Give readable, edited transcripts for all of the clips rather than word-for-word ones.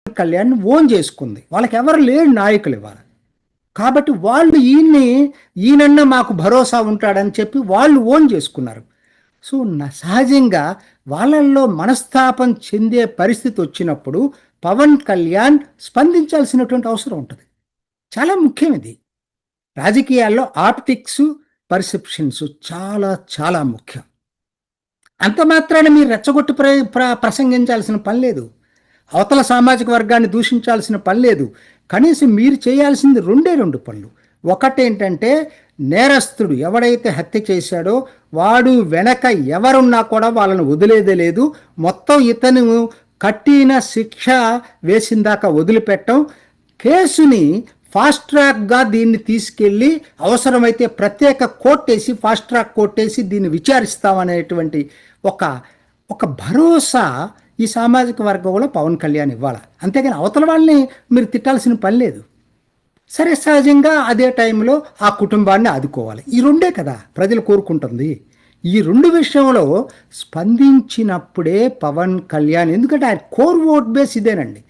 Kalyan own చేసుకుంది. వాళ్ళకి ఎవరు లేరు నాయకులు ఇవ్వాలి. కాబట్టి వాళ్ళు ఈయనన్నా మాకు భరోసా ఉంటాడని చెప్పి వాళ్ళు ఓన్ చేసుకున్నారు. సో సహజంగా వాళ్ళల్లో మనస్తాపం చెందే పరిస్థితి వచ్చినప్పుడు పవన్ కళ్యాణ్ స్పందించాల్సినటువంటి అవసరం ఉంటుంది. చాలా ముఖ్యం ఇది. రాజకీయాల్లో ఆప్టిక్స్, పర్సెప్షన్స్ చాలా చాలా ముఖ్యం. అంత మాత్రాన మీరు రెచ్చగొట్టి ప్రసంగించాల్సిన పని లేదు. అవతల సామాజిక వర్గాన్ని దూషించాల్సిన పని లేదు. కనీసం మీరు చేయాల్సింది రెండు పనులు. ఒకటేంటంటే నేరస్తుడు ఎవడైతే హత్య చేశాడో వాడు వెనక ఎవరున్నా కూడా వాళ్ళని వదిలేదే లేదు. మొత్తం ఇతను కట్టిన శిక్ష వేసిన దాకా వదిలిపెట్టం. కేసుని ఫాస్ట్ ట్రాక్గా దీన్ని తీసుకెళ్ళి అవసరమైతే ప్రత్యేక కోర్టేసి ఫాస్ట్ ట్రాక్ కోర్టేసి దీన్ని విచారిస్తామనేటువంటి ఒక ఒక భరోసా ఈ సామాజిక వర్గంలో పవన్ కళ్యాణ్ ఇవ్వాలి. అంతేగాని అవతల వాళ్ళని మీరు తిట్టాల్సిన పని లేదు. సరే, సహజంగా అదే టైంలో ఆ కుటుంబాన్ని ఆదుకోవాలి. ఈ రెండే కదా ప్రజలు కోరుకుంటుంది. ఈ రెండు విషయంలో స్పందించినప్పుడే పవన్ కళ్యాణ్, ఎందుకంటే ఆయన కోర్ ఓట్ బేస్ ఇదేనండి.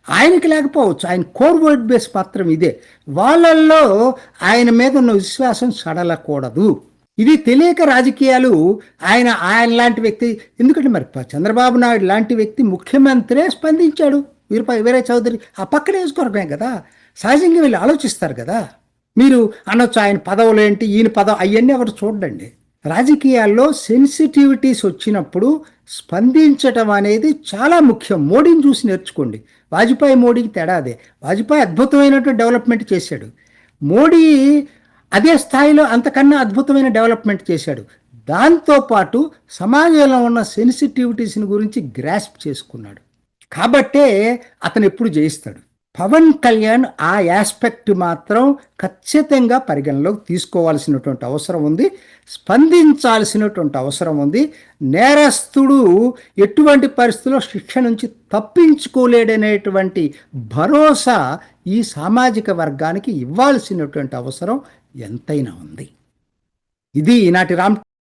ఆయనకి లేకపోవచ్చు, ఆయన కోర్ ఓట్ బేస్ మాత్రం ఇదే. వాళ్ళల్లో ఆయన మీద ఉన్న విశ్వాసం సడలకూడదు. ఇది తెలియక రాజకీయాలు ఆయన లాంటి వ్యక్తి, ఎందుకంటే మరి చంద్రబాబు నాయుడు లాంటి వ్యక్తి ముఖ్యమంత్రే స్పందించాడు. వీరయ్య చౌదరి ఆ పక్కన వేసుకోవడమే కదా. సహజంగా వీళ్ళు ఆలోచిస్తారు కదా. మీరు అనొచ్చు ఆయన పదవులు ఏంటి, ఈయన పదవి, అవన్నీ ఎవరు చూడండి. రాజకీయాల్లో సెన్సిటివిటీస్ వచ్చినప్పుడు స్పందించటం అనేది చాలా ముఖ్యం. మోడీని చూసి నేర్చుకోండి. వాజ్పేయి మోడీకి తేడా అదే. వాజ్పేయి అద్భుతమైనటువంటి డెవలప్మెంట్ చేశాడు. మోడీ అదే స్థాయిలో అంతకన్నా అద్భుతమైన డెవలప్మెంట్ చేశాడు. దాంతోపాటు సమాజంలో ఉన్న సెన్సిటివిటీస్ని గురించి గ్రాస్ప్ చేసుకున్నాడు. కాబట్టే అతను ఎప్పుడు జయిస్తాడు. పవన్ కళ్యాణ్ ఆ యాస్పెక్ట్ మాత్రం ఖచ్చితంగా పరిగణలోకి తీసుకోవాల్సినటువంటి అవసరం ఉంది. స్పందించాల్సినటువంటి అవసరం ఉంది. నేరస్తుడు ఎటువంటి పరిస్థితుల్లో శిక్ష నుంచి తప్పించుకోలేడనేటువంటి భరోసా ఈ సామాజిక వర్గానికి ఇవ్వాల్సినటువంటి అవసరం ఎంతైనా ఉంది. ఇది ఈనాటి రామ్